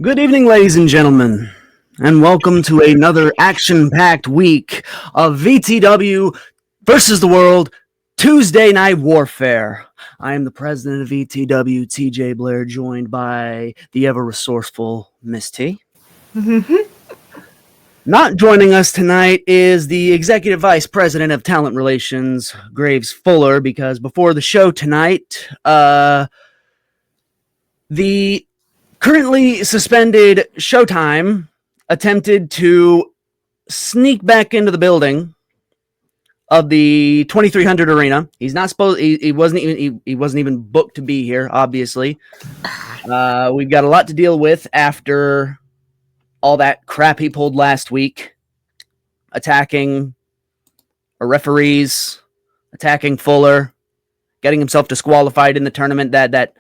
Good evening, ladies and gentlemen, and welcome to another action-packed week of VTW versus the World Tuesday Night Warfare. I am the president of VTW, TJ Blair, joined by the ever-resourceful Miss T. Not joining us tonight is the executive vice president of talent relations, Graves Fuller, because before the show tonight, the currently suspended Showtime attempted to sneak back into the building of the 2300 arena. He's not supposed. He wasn't even booked to be here. Obviously, we've got a lot to deal with after all that crap he pulled last week, attacking our referees, attacking Fuller, getting himself disqualified in the tournament. That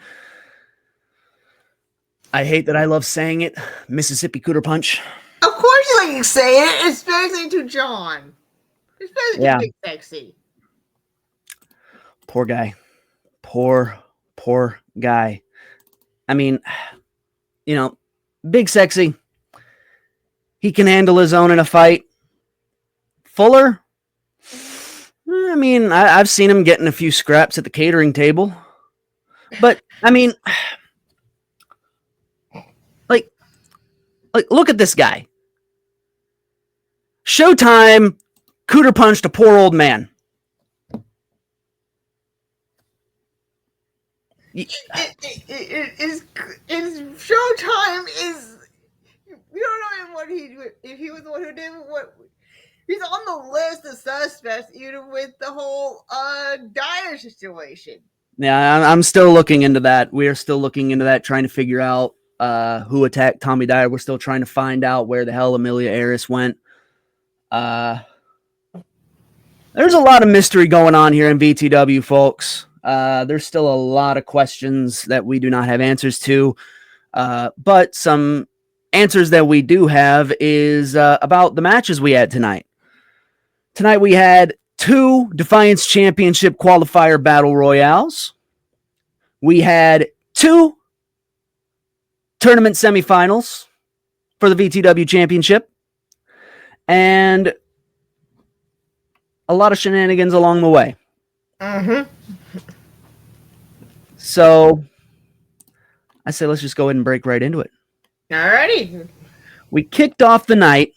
I hate that I love saying it, Mississippi Cooter Punch. Of course you can say it, especially to John. Especially to Big Sexy. Poor guy. Poor guy. I mean, you know, Big Sexy, he can handle his own in a fight. Fuller, I mean, I've seen him getting a few scraps at the catering table. But, I mean, like, look at this guy. Showtime cooter punched a poor old man. It's Showtime is. We don't know what if he was the one who did what. He's on the list of suspects, even with the whole Dyer situation. Yeah, I'm still looking into that. We are still looking into that, trying to figure out who attacked Tommy Dyer. We're still trying to find out where the hell Amelia Eris went. There's a lot of mystery going on here in VTW, folks. There's still a lot of questions that we do not have answers to. But some answers that we do have is about the matches we had tonight. Tonight we had 2 Defiance Championship qualifier battle royales. We had 2 tournament semifinals for the VTW Championship, and a lot of shenanigans along the way. So I say let's just go ahead and break right into it. Alrighty. We kicked off the night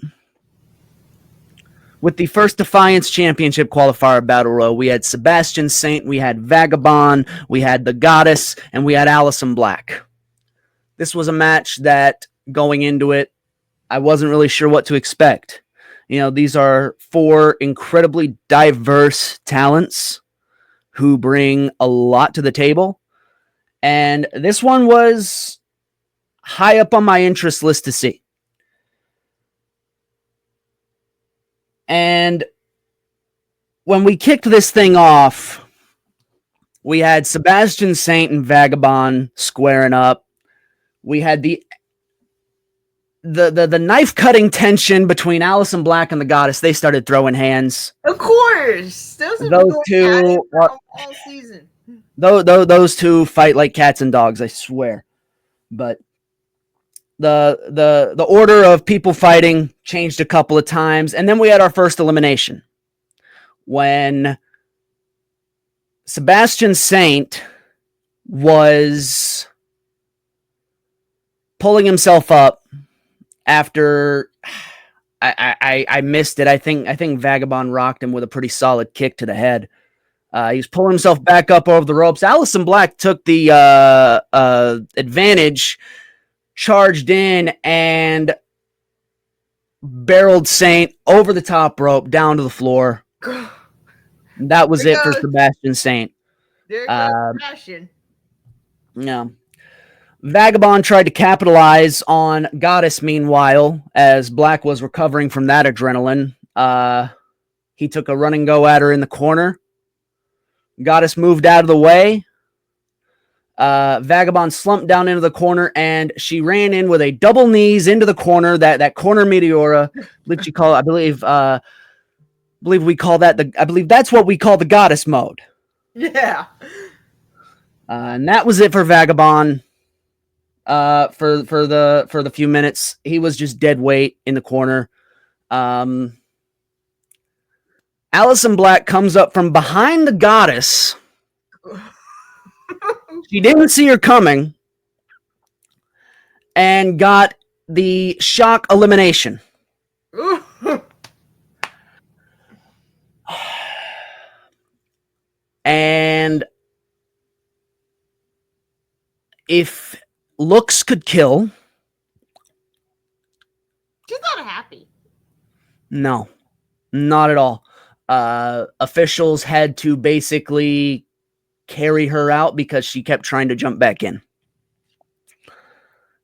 with the first Defiance Championship qualifier battle royal. We had Sebastian Saint, we had Vagabond, we had the Goddess, and we had Allison Black. This was a match that, going into it, I wasn't really sure what to expect. You know, these are 4 incredibly diverse talents who bring a lot to the table. And this one was high up on my interest list to see. And when we kicked this thing off, we had Sebastian Saint and Vagabond squaring up. We had the knife-cutting tension between Allison Black and the Goddess. They started throwing hands. Of course. Those two all season. Those two fight like cats and dogs, I swear. But the order of people fighting changed a couple of times, and then we had our first elimination when Sebastian Saint was pulling himself up after I missed it. I think Vagabond rocked him with a pretty solid kick to the head. He was pulling himself back up over the ropes. Allison Black took the advantage, charged in, and barreled Saint over the top rope down to the floor. That was it for Sebastian Saint. There goes Sebastian. Yeah. Vagabond tried to capitalize on Goddess, meanwhile, as Black was recovering from that adrenaline. He took a run and go at her in the corner. Goddess moved out of the way. Vagabond slumped down into the corner, and she ran in with a double knees into the corner. That corner meteora, I believe we call that I believe that's what we call the Goddess mode. Yeah. And that was it for Vagabond. for the few minutes. He was just dead weight in the corner. Allison Black comes up from behind the goddess. She didn't see her coming and got the shock elimination. And if looks could kill, she's not happy. No, not at all. Officials had to basically carry her out because she kept trying to jump back in.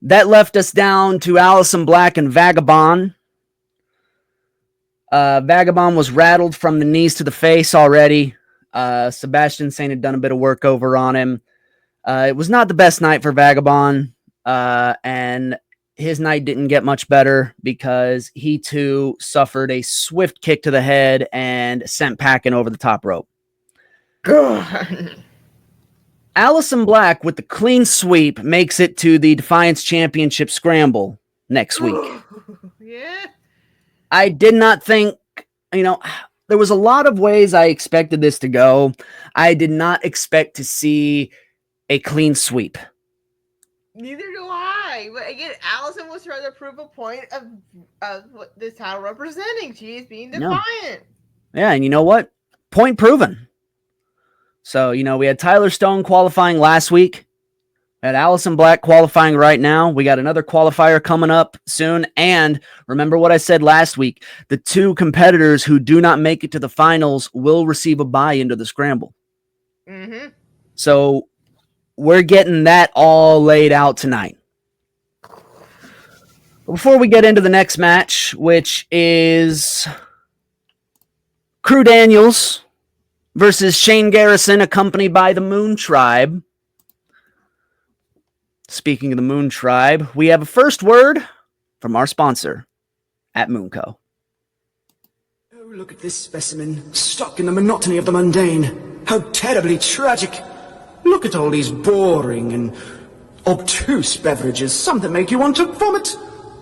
That left us down to Allison Black and Vagabond. Vagabond was rattled from the knees to the face already. Sebastian saying had done a bit of work over on him. It was not the best night for Vagabond, and his night didn't get much better because he too suffered a swift kick to the head and sent packing over the top rope. God. Allison Black with the clean sweep makes it to the Defiance Championship Scramble next week. Yeah. I did not think, there was a lot of ways I expected this to go. I did not expect to see a clean sweep. Neither do I. But again, Allison was trying to prove a point of what this title representing. She is being defiant. Yeah, and you know what? Point proven. So, we had Tyler Stone qualifying last week. We had Allison Black qualifying right now. We got another qualifier coming up soon. And remember what I said last week. The two competitors who do not make it to the finals will receive a bye into the scramble. Mm-hmm. So we're getting that all laid out tonight. Before we get into the next match, which is Crew Daniels versus Shane Garrison, accompanied by the Moon Tribe. Speaking of the Moon Tribe, we have a first word from our sponsor at Moonco. Oh, look at this specimen, stuck in the monotony of the mundane. How terribly tragic. Look at all these boring and obtuse beverages, some that make you want to vomit.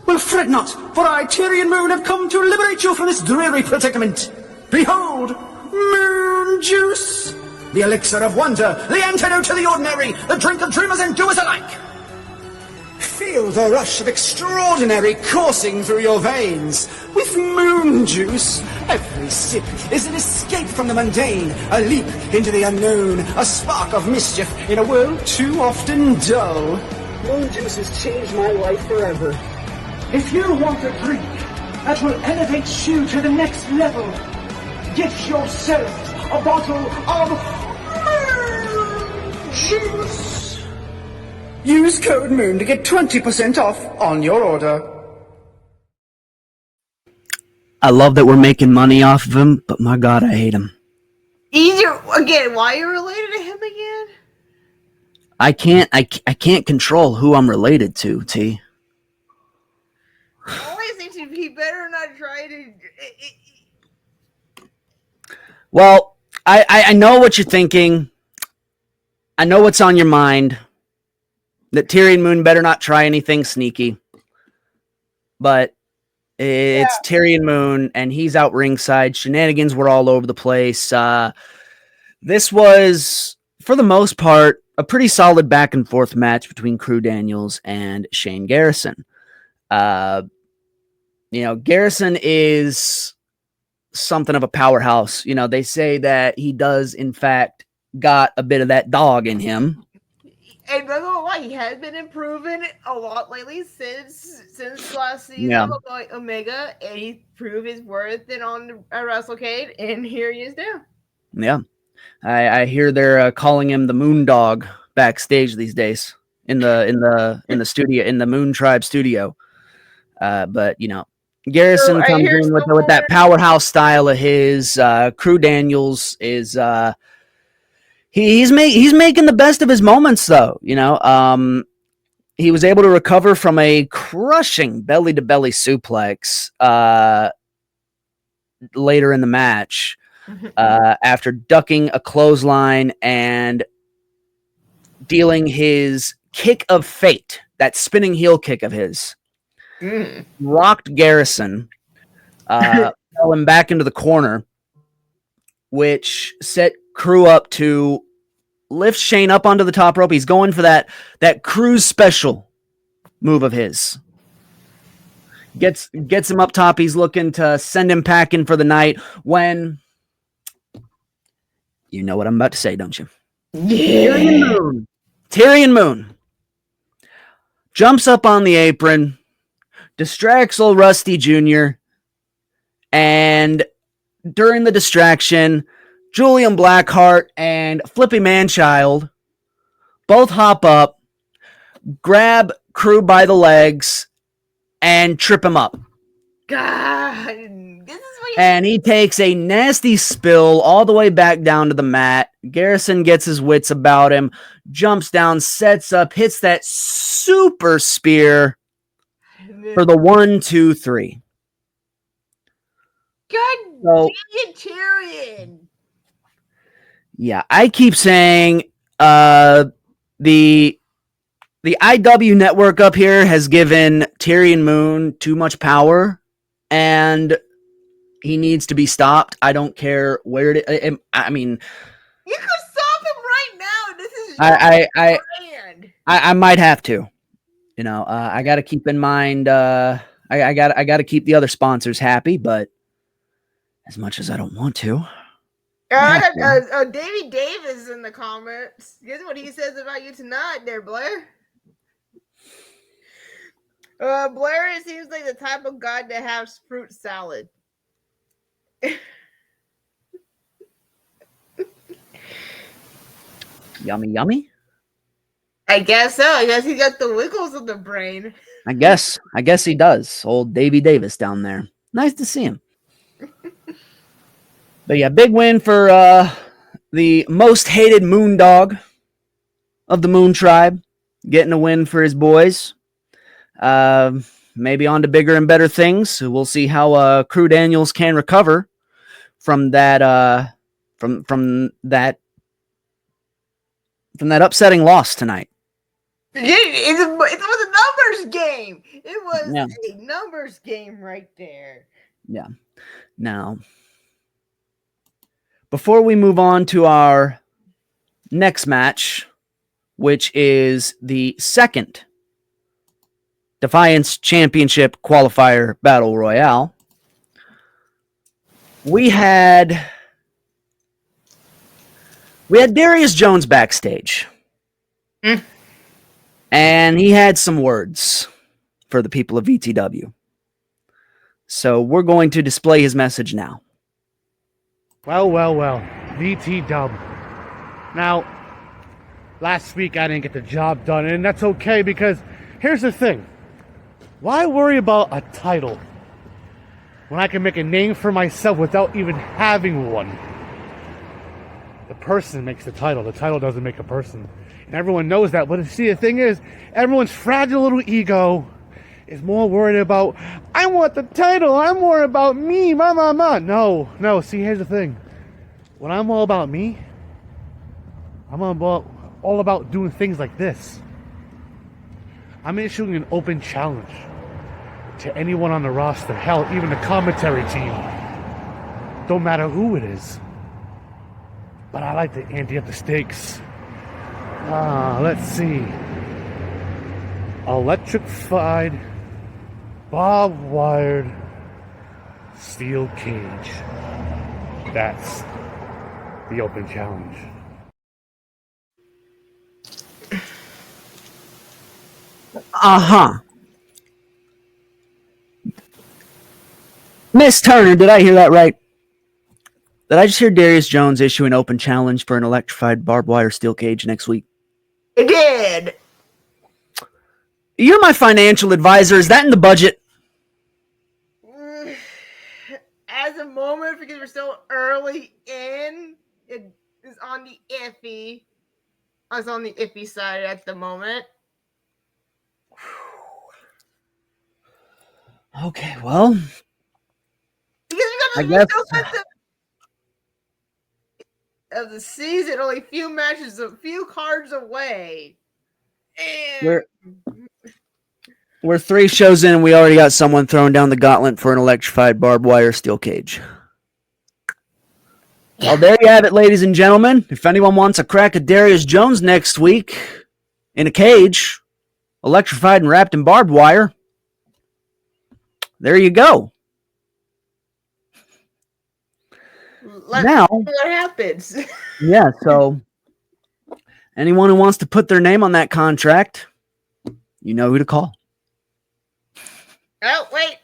Well, fret not, for I, Tyrion Moon, have come to liberate you from this dreary predicament. Behold, Moon Juice! The elixir of wonder, the antidote to the ordinary, the drink of dreamers and doers alike. Feel the rush of extraordinary coursing through your veins. With Moon Juice, every sip is an escape from the mundane, a leap into the unknown, a spark of mischief in a world too often dull. Moon Juice has changed my life forever. If you want a drink that will elevate you to the next level, get yourself a bottle of Moon Juice. Use code MOON to get 20% off on your order. I love that we're making money off of him, but my God, I hate him. Easier again. Why are you related to him again? I can't control who I'm related to, T. I always think he better not try to. Well, I know what you're thinking. I know what's on your mind. That Tyrion Moon better not try anything sneaky. But it's Tyrion Moon, and he's out ringside. Shenanigans were all over the place. This was, for the most part, a pretty solid back and forth match between Crew Daniels and Shane Garrison. Garrison is something of a powerhouse. They say that he does, in fact, got a bit of that dog in him. And by the way, he has been improving a lot lately since last season of Omega, and he proved his worth on WrestleCade, and here he is now. Yeah, I hear they're calling him the Moon Dog backstage these days in the studio, in the Moon Tribe studio. But Garrison comes in with that powerhouse style of his. Crew Daniels is. He's making the best of his moments, though. He was able to recover from a crushing belly-to-belly suplex later in the match after ducking a clothesline and dealing his kick of fate, that spinning heel kick of his rocked Garrison, fell him back into the corner, which set Crew up to lift Shane up onto the top rope. He's going for that cruise special move of his. Gets him up top. He's looking to send him packing for the night when you know what I'm about to say, don't you? Yeah. Tyrion Moon jumps up on the apron, distracts old Rusty Jr., and during the distraction, Julian Blackheart and Flippy Manchild both hop up, grab Crew by the legs, and trip him up. God, this is what And he takes a nasty spill all the way back down to the mat. Garrison gets his wits about him, jumps down, sets up, hits that super spear for the 1, 2, 3. God So, damn it, Tyrion. yeah, I keep saying the IW network up here has given Tyrion Moon too much power, and he needs to be stopped. I don't care where it. I mean, You could stop him right now. This is brand. I might have to. You know, I got to keep in mind. I got to keep the other sponsors happy, but as much as I don't want to. I got Davey Davis in the comments. Guess what he says about you tonight, there, Blair? Blair seems like the type of guy that has fruit salad. Yummy, yummy. I guess so. I guess he got the wiggles of the brain. I guess he does. Old Davey Davis down there. Nice to see him. But yeah, big win for the most hated Moondog of the Moon Tribe, getting a win for his boys. Maybe on to bigger and better things. We'll see how Crew Daniels can recover from that from that upsetting loss tonight. It was a numbers game. It was a numbers game right there. Yeah. Now, before we move on to our next match, which is the second Defiance Championship Qualifier Battle Royale, we had Darius Jones backstage. And he had some words for the people of VTW. So we're going to display his message now. Well, VTW. Now, last week I didn't get the job done, and that's okay because here's the thing. Why worry about a title when I can make a name for myself without even having one? The person makes the title doesn't make a person. And everyone knows that, but see, the thing is, everyone's fragile little ego is more worried about, I want the title, I'm more about me, No, see, here's the thing. When I'm all about me, I'm all about doing things like this. I'm issuing an open challenge to anyone on the roster, hell, even the commentary team. Don't matter who it is. But I like to ante up the stakes. Let's see. Electrified, barbed-wired, steel cage. That's the open challenge. Miss Turner, did I hear that right? Did I just hear Darius Jones issue an open challenge for an electrified barbed wire steel cage next week? It did. You're my financial advisor. Is that in the budget? As a moment, because we're still early in, it is on the iffy. I was on the iffy side at the moment. Okay, well, Because I we guess of the season, only a few cards away. And We're 3 shows in and we already got someone throwing down the gauntlet for an electrified barbed wire steel cage. Well, there you have it, ladies and gentlemen. If anyone wants a crack at Darius Jones next week in a cage, electrified and wrapped in barbed wire, there you go. Now, what happens? Yeah, so anyone who wants to put their name on that contract, you know who to call. Oh, wait.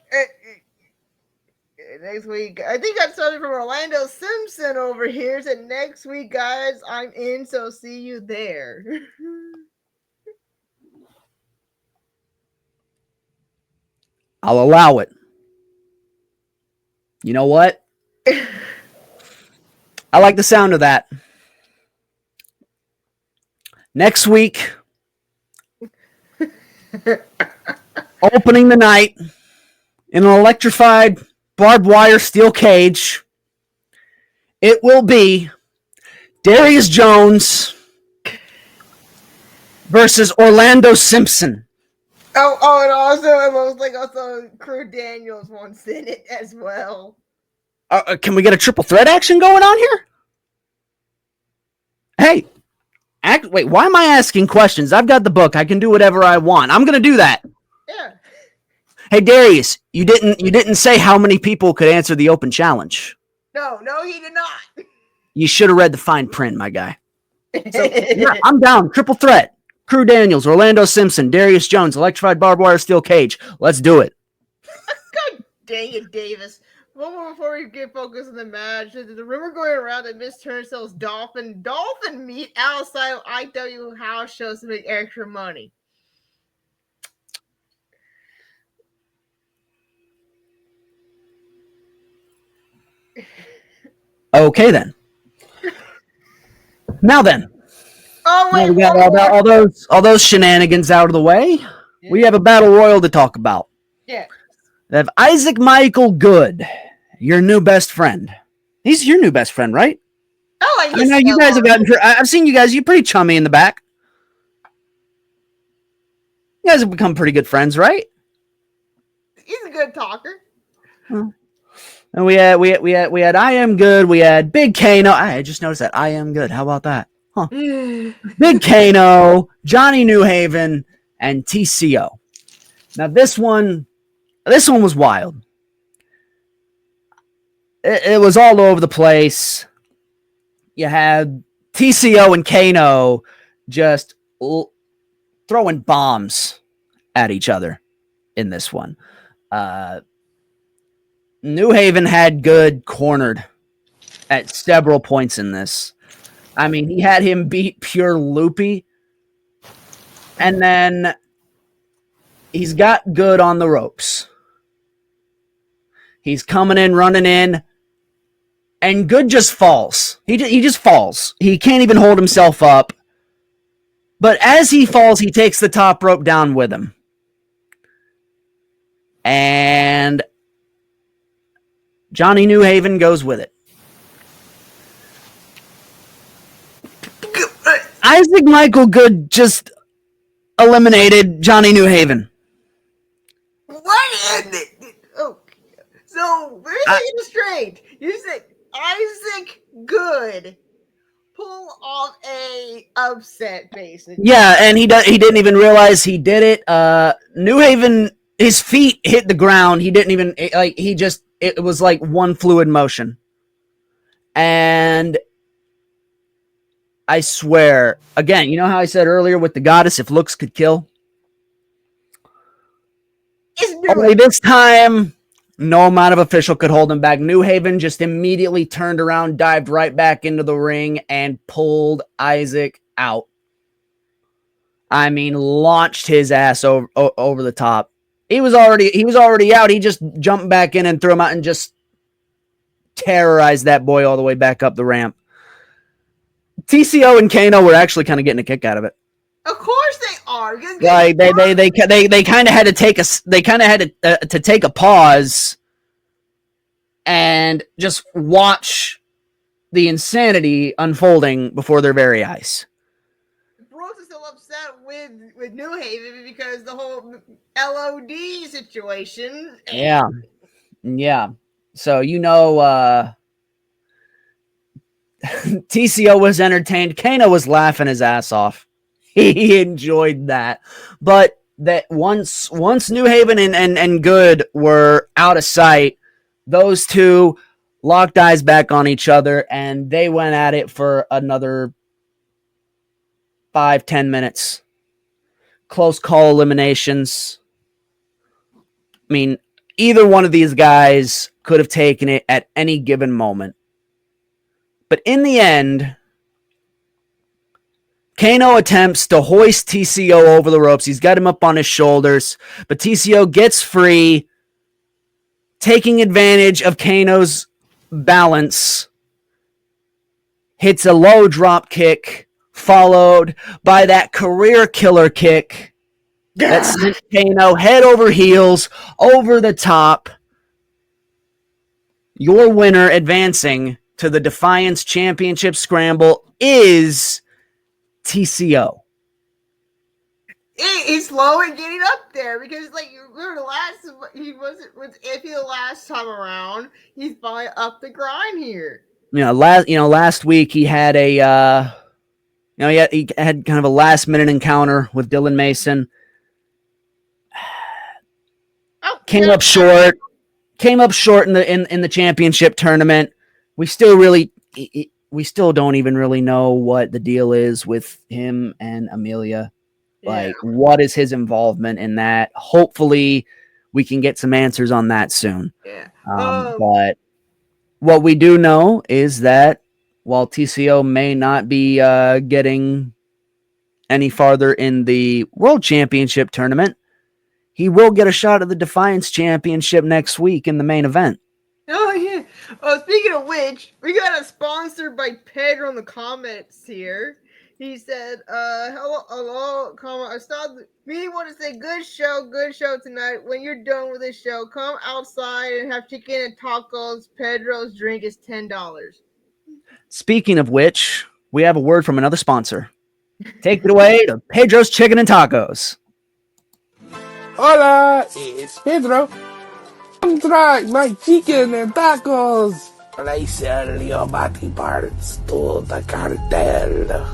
Next week, I think I saw it from Orlando Simpson over here. Said next week, guys, I'm in, so see you there. I'll allow it. You know what? I like the sound of that. Next week, opening the night in an electrified barbed wire steel cage, it will be Darius Jones versus Orlando Simpson. Oh, and also it looks like also Crew Daniels wants in it as well. Can we get a triple threat action going on here? Hey, wait, why am I asking questions? I've got the book. I can do whatever I want. I'm going to do that. Yeah. Hey, Darius, you didn't say how many people could answer the open challenge. No, he did not. You should have read the fine print, my guy. So, yeah, I'm down. Triple threat. Crew Daniels, Orlando Simpson, Darius Jones, electrified barbed wire steel cage. Let's do it. God dang it, Davis. One more before we get focused on the match. There's a rumor going around that Miss Turnstille's Dolphin meet outside of IW house shows to make extra money. Okay, then. Now then. Oh, wait. Now we got all those shenanigans out of the way. Yeah. We have a battle royal to talk about. Yeah. We have Isaac Michael Goode, your new best friend. He's your new best friend, right? Oh, I know you guys have gotten. I've seen you guys. You're pretty chummy in the back. You guys have become pretty good friends, right? He's a good talker. Huh. And we had I Am Good. We had Big Kano. I just noticed that I Am Good. How about that? Huh. Big Kano, Johnny Newhaven, and TCO. Now this one was wild. It was all over the place. You had TCO and Kano just throwing bombs at each other in this one. Newhaven had Goode cornered at several points in this. I mean, he had him beat pure loopy. And then he's got Goode on the ropes. He's coming in, running in, and Goode just falls. He just falls. He can't even hold himself up. But as he falls, he takes the top rope down with him. And Johnny Newhaven goes with it. Isaac Michael Goode just eliminated Johnny Newhaven. What is it? Oh, so we're getting it straight. You said Isaac Goode pull off a upset, basically. Yeah, and he didn't even realize he did it. Newhaven, his feet hit the ground. He didn't even it was like one fluid motion. And I swear, again, you know how I said earlier with the goddess, if looks could kill? Only this time, no amount of official could hold him back. Newhaven just immediately turned around, dived right back into the ring, and pulled Isaac out. I mean, launched his ass over the top. He was already out. He just jumped back in and threw him out and just terrorized that boy all the way back up the ramp. TCO and Kano were actually kind of getting a kick out of it. Of course they are. Like they kind of had to take to take a pause and just watch the insanity unfolding before their very eyes. Brooks is still upset with with New Haven because the whole LOD situation. Yeah. So TCO was entertained. Kano was laughing his ass off. He enjoyed that. But that once New Haven and Goode were out of sight, those two locked eyes back on each other, and they went at it for another 5-10 minutes. Close call eliminations. I mean, either one of these guys could have taken it at any given moment. But in the end, Kano attempts to hoist TCO over the ropes. He's got him up on his shoulders, but TCO gets free, taking advantage of Kano's balance, hits a low drop kick, followed by that career killer kick that sent Kano head over heels over the top. Your winner advancing to the Defiance Championship Scramble is TCO. He's slow in getting up there because, like, remember he was iffy the last time around. He's finally up the grind here. Last week he had he had kind of a last minute encounter with Dylan Mason. Came up short in the championship tournament. We still don't even really know what the deal is with him and Amelia. Like, what is his involvement in that? Hopefully we can get some answers on that soon. Yeah. But what we do know is that while TCO may not be getting any farther in the World Championship tournament, he will get a shot at the Defiance Championship next week in the main event. Oh, yeah. Speaking of which, we got a sponsor by Pedro in the comments here. He said, hello, comment. I saw me want to say good show tonight. When you're done with this show, come outside and have chicken and tacos. Pedro's drink is $10. Speaking of which, we have a word from another sponsor. Take it away to Pedro's Chicken and Tacos. Hola, it's Pedro. Come try my chicken and tacos. I sell your body parts to the cartel.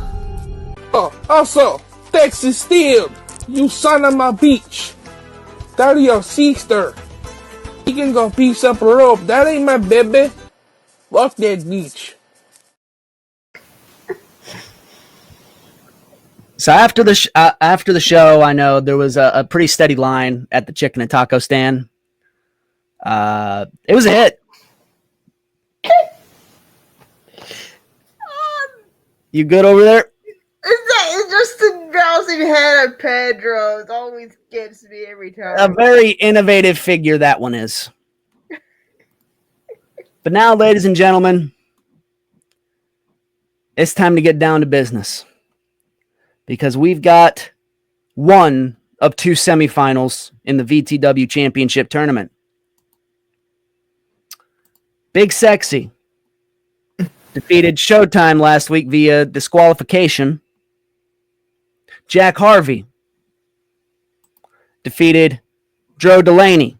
Oh, also, Texas Steel, you son of a bitch. Tell your sister. You can go piece up a rope. That ain't my baby. Fuck that bitch. So after the show, I know there was a pretty steady line at the chicken and taco stand. It was a hit. You good over there? It's just the drowsy head of Pedro. It always gets me every time. A very innovative figure that one is. But now, ladies and gentlemen, it's time to get down to business. Because we've got one of two semifinals in the VTW Championship Tournament. Big Sexxy defeated Showtime last week via disqualification. Jack Harvey defeated Dro Delaney.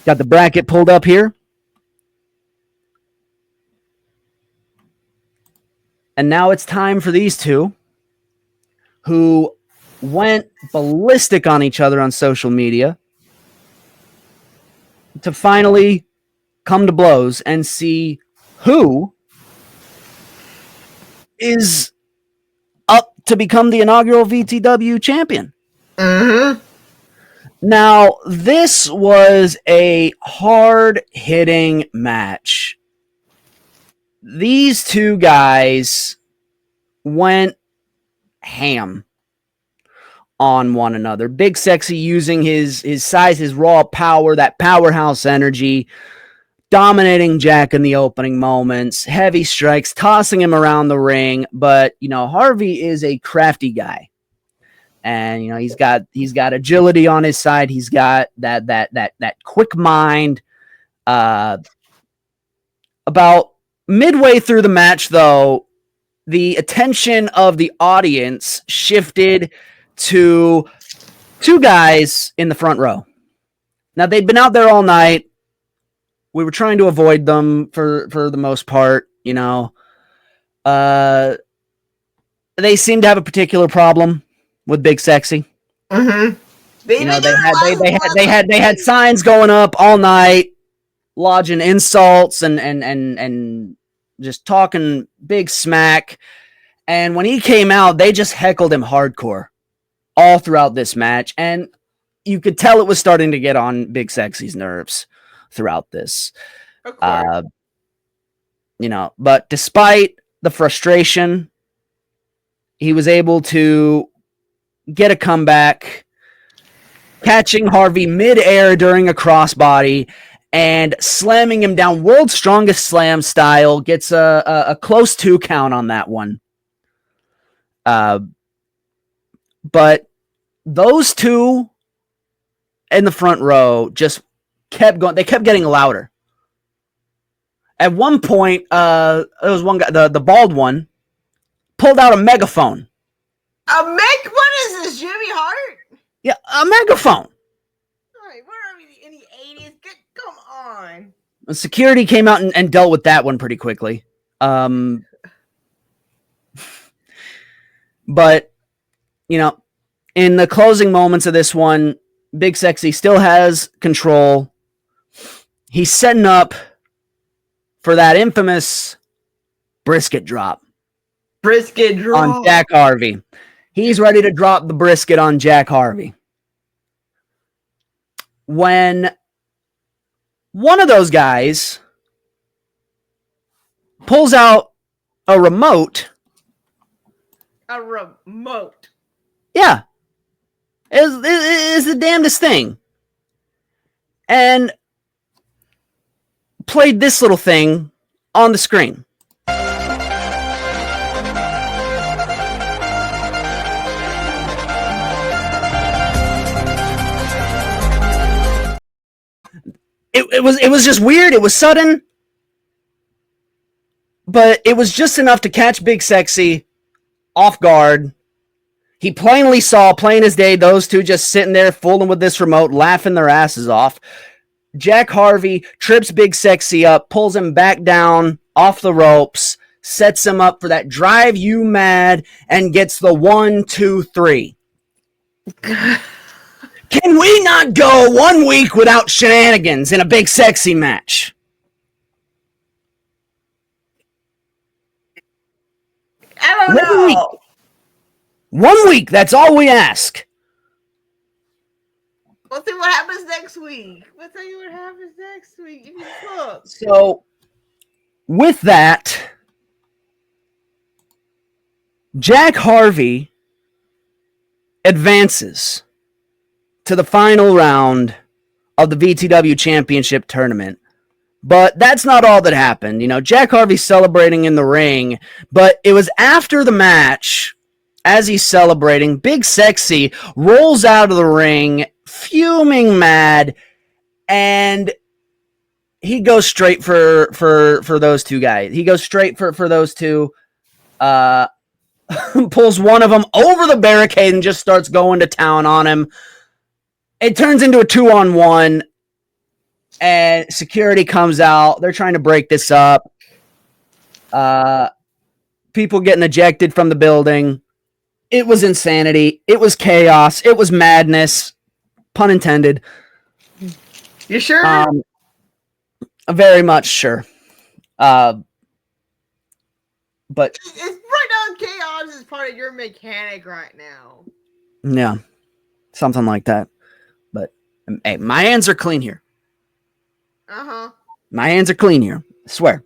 Got the bracket pulled up here. And now it's time for these two, who went ballistic on each other on social media, to finally come to blows and see who is up to become the inaugural VTW champion. Mm-hmm. Now, this was a hard-hitting match. These two guys went ham on one another. Big Sexxy using his size, his raw power, that powerhouse energy, dominating Jack in the opening moments, heavy strikes, tossing him around the ring. But, Harvey is a crafty guy. And, he's got agility on his side. He's got that quick mind. About midway through the match, though, the attention of the audience shifted to two guys in the front row. Now, they'd been out there all night. We were trying to avoid them for the most part, you know. They seemed to have a particular problem with Big Sexy. Mm-hmm. They had signs going up all night, lodging insults and just talking big smack. And when he came out, they just heckled him hardcore all throughout this match. And you could tell it was starting to get on Big Sexy's nerves throughout this. You know, but despite the frustration, he was able to get a comeback, catching Harvey mid-air during a crossbody and slamming him down World's Strongest Slam style. Gets a close 2 count on that one. But those two in the front row just kept going. They kept getting louder. At one point, there was one guy, the bald one, pulled out a megaphone. What is this, Jimmy Hart? Yeah, a megaphone. All right, where are we in the 80s? Come on. Security came out and dealt with that one pretty quickly. But, you know, in the closing moments of this one, Big Sexy still has control. He's setting up for that infamous brisket drop. Brisket drop. On Jack Harvey. He's ready to drop the brisket on Jack Harvey. When one of those guys pulls out a remote. A remote. Yeah. Is the damnedest thing. And played this little thing on the screen. It was just weird. It was sudden, but it was just enough to catch Big Sexy off guard. He plainly saw, plain as day, those two just sitting there fooling with this remote, laughing their asses off. Jack Harvey trips Big Sexy up, pulls him back down off the ropes, sets him up for that drive you mad, and gets the 1, 2, 3. Can we not go 1 week without shenanigans in a Big Sexy match? I don't know. 1 week, that's all we ask. We'll see what happens next week. We'll tell you what happens next week. If you look. So, with that, Jack Harvey advances to the final round of the VTW Championship Tournament. But that's not all that happened. You know, Jack Harvey's celebrating in the ring, but it was after the match, as he's celebrating, Big Sexy rolls out of the ring, fuming mad, and he goes straight for those two guys. He goes straight for those two, pulls one of them over the barricade and just starts going to town on him. It turns into a 2-on-1, and security comes out. They're trying to break this up. People getting ejected from the building. It was insanity. It was chaos. It was madness. Pun intended. You sure? Very much sure. But It's right now, chaos is part of your mechanic right now. yeah, something like that. But hey, my hands are clean here. My hands are clean here. I swear.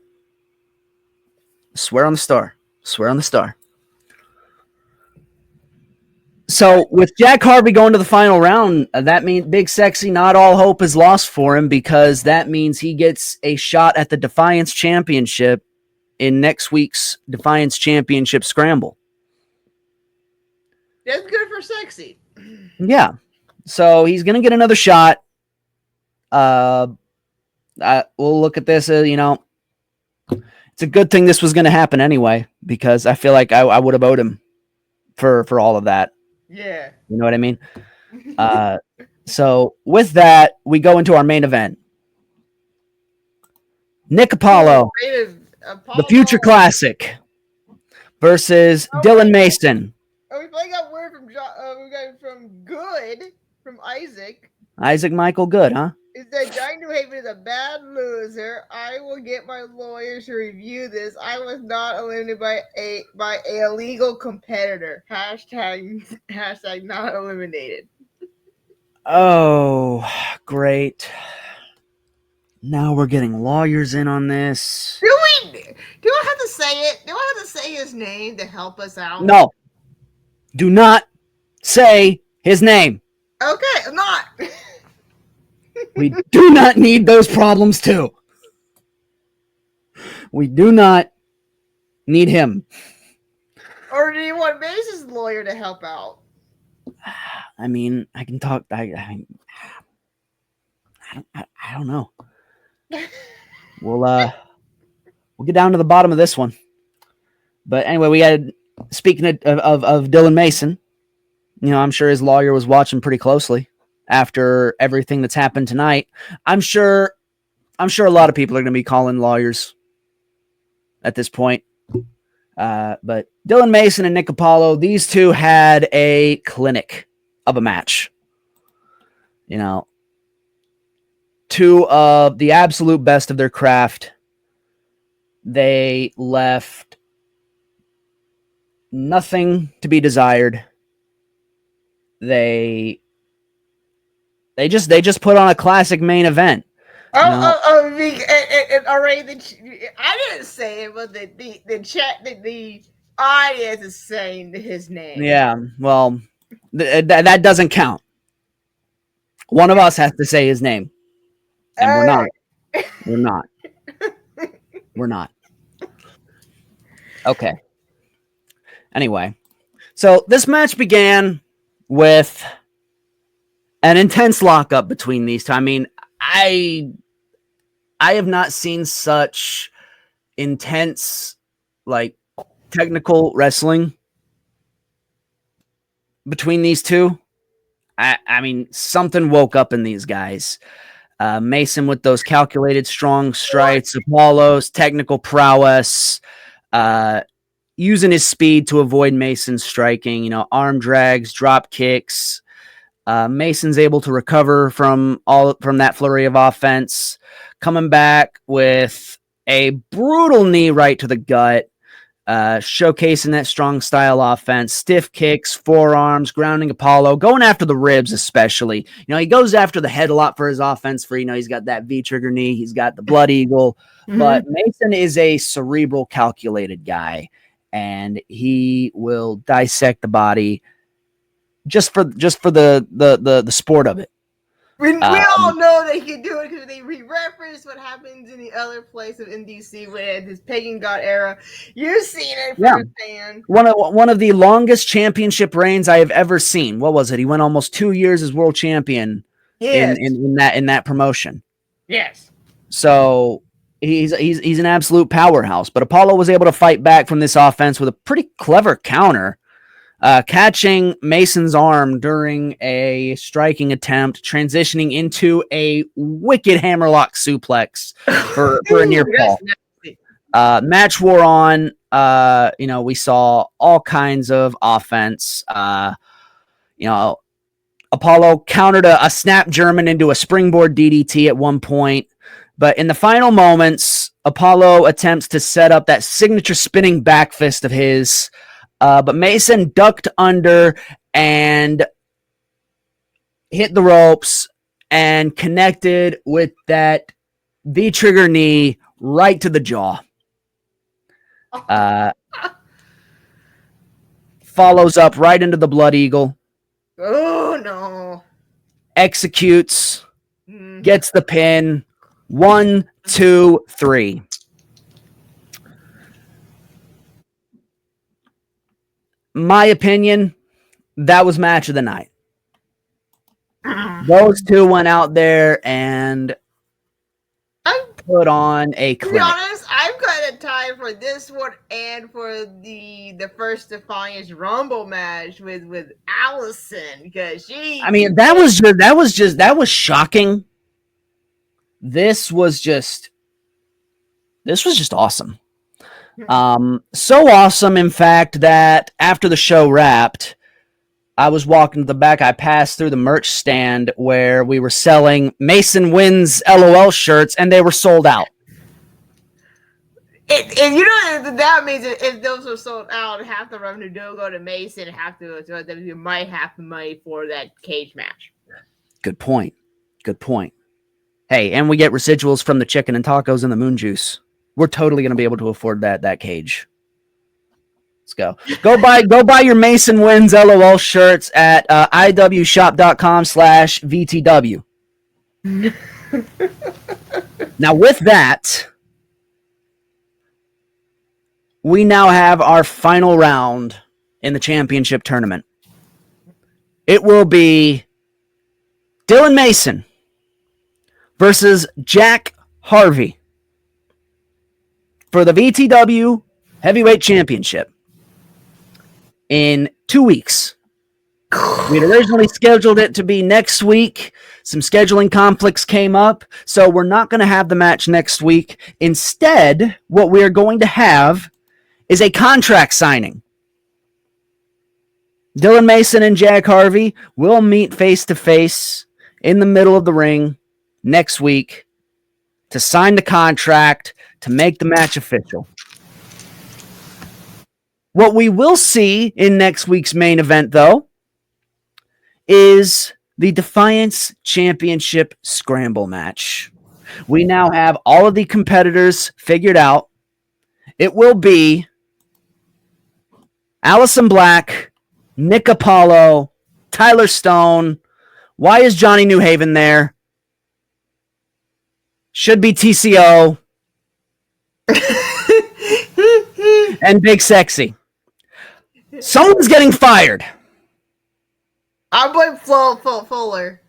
I swear on the star. I swear on the star. So with Jack Harvey going to the final round, that means Big Sexy, not all hope is lost for him, because that means he gets a shot at the Defiance Championship in next week's Defiance Championship Scramble. That's good for Sexy. Yeah. So he's going to get another shot. We'll look at this as, it's It's a good thing this was going to happen anyway, because I feel like I would have owed him for all of that. Yeah. You know what I mean? So with that, we go into our main event. Nick Apollo, the Future Classic, versus Dylan Mason. Oh, we finally got word from we got from Goode, from Isaac. Isaac Michael Goode, huh? Is that Giant New Haven is a bad loser. I will get my lawyers to review this. I was not eliminated by a illegal competitor. Hashtag not eliminated. Oh, great. Now we're getting lawyers in on this. Do I have to say it? Do I have to say his name to help us out? No. Do not say his name. Okay, I'm not. We do not need those problems too. We do not need him. Or do you want Mason's lawyer to help out? I mean, I can talk. I don't know. We'll get down to the bottom of this one. But anyway, we had, speaking of Dylan Mason, you know, I'm sure his lawyer was watching pretty closely after everything that's happened tonight. I'm sure a lot of people are going to be calling lawyers at this point. But Dylan Mason and Nick Apollo, these two had a clinic of a match. You know, two of the absolute best of their craft. They left nothing to be desired. They just put on a classic main event. Alright. I didn't say it, but the chat, the audience is saying his name. Yeah, well, that doesn't count. One of us has to say his name, and we're not. We're not. We're not. Okay. Anyway, so this match began with an intense lockup between these two. I mean, I have not seen such intense, like, technical wrestling between these two. I mean, something woke up in these guys. Mason with those calculated strong strikes, Apollo's technical prowess, using his speed to avoid Mason's striking, you know, arm drags, drop kicks. Mason's able to recover from that flurry of offense, coming back with a brutal knee right to the gut, showcasing that strong style offense, stiff kicks, forearms, grounding Apollo, going after the ribs especially. You know, he goes after the head a lot for his offense. For, you know, he's got that V-trigger knee, he's got the blood eagle, but Mason is a cerebral, calculated guy, and he will dissect the body just for the sport of it. We all know they can do it because they re-reference what happens in the other place in DC with this pagan god era. You've seen it firsthand. One of the longest championship reigns I have ever seen. What was it? He went almost 2 years as world champion in that promotion. Yes. So he's an absolute powerhouse. But Apollo was able to fight back from this offense with a pretty clever counter. Catching Mason's arm during a striking attempt, transitioning into a wicked hammerlock suplex for a near fall. Match wore on. You know, we saw all kinds of offense. You know, Apollo countered a snap German into a springboard DDT at one point. But in the final moments, Apollo attempts to set up that signature spinning back fist of his. But Mason ducked under and hit the ropes and connected with that V-trigger knee right to the jaw. Follows up right into the Blood Eagle. Oh, no. Executes. Gets the pin. 1, 2, 3. My opinion, that was match of the night. Those two went out there and put on a clinic. To be honest, I'm kind of tied for this one and for the first Defiance Rumble match with Allison, because she. I mean, that was shocking. This was just awesome. So awesome, in fact, that after the show wrapped, I was walking to the back. I passed through the merch stand where we were selling Mason Wins LOL shirts, and they were sold out. And you know that means if those were sold out, half the revenue don't go to Mason, half to you might have the money for that cage match. Good point. Hey, and we get residuals from the chicken and tacos and the moon juice. We're totally going to be able to afford that cage. Let's go. Go buy your Mason Wins LOL shirts at iwshop.com/VTW. Now, with that, we now have our final round in the championship tournament. It will be Dylan Mason versus Jack Harvey for the VTW Heavyweight Championship in 2 weeks. We'd originally scheduled it to be next week. Some scheduling conflicts came up, so we're not going to have the match next week. Instead, what we're going to have is a contract signing. Dylan Mason and Jack Harvey will meet face-to-face in the middle of the ring next week to sign the contract to make the match official. What we will see in next week's main event, though, is the Defiance Championship Scramble match. We now have all of the competitors figured out. It will be Allison Black, Nick Apollo, Tyler Stone. Why is Johnny Newhaven there? Should be TCO. And Big Sexxy. Someone's getting fired. I blame Fuller.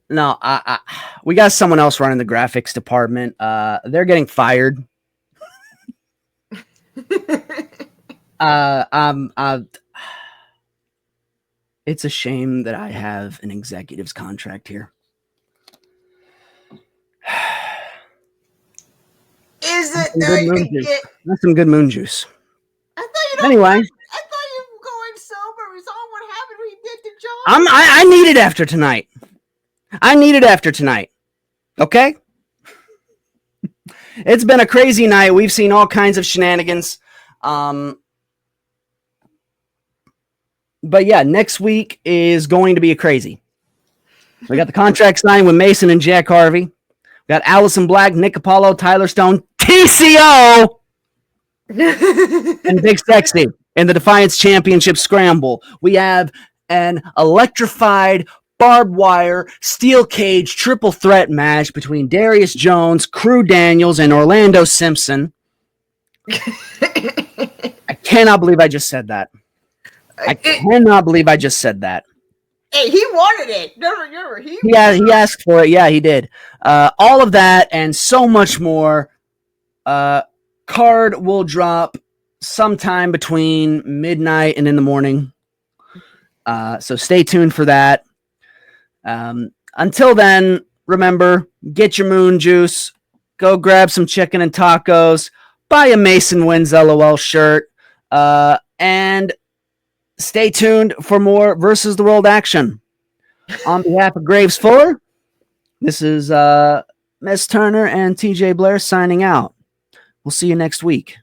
No, we got someone else running the graphics department. They're getting fired. It's a shame that I have an executive's contract here. Is it? That's some good moon juice. I thought Anyway, I thought you were going sober. We saw what happened when he did the job. I need it after tonight. Okay? It's been a crazy night. We've seen all kinds of shenanigans. But yeah, next week is going to be a crazy. We got the contract signed with Mason and Jack Harvey. We got Allison Black, Nick Apollo, Tyler Stone, TCO, and Big Sexy in the Defiance Championship Scramble. We have an electrified barbed wire steel cage triple threat match between Darius Jones, Crew Daniels, and Orlando Simpson. I cannot believe I just said that. I cannot believe I just said that. Hey, he wanted it. No, he asked for it. Yeah, he did. All of that and so much more. Card will drop sometime between midnight and in the morning. So stay tuned for that. Until then, remember, get your moon juice. Go grab some chicken and tacos. Buy a Mason Wins LOL shirt. And stay tuned for more Versus the World action. On behalf of Graves Fuller, this is Miss Turner and TJ Blair signing out. We'll see you next week.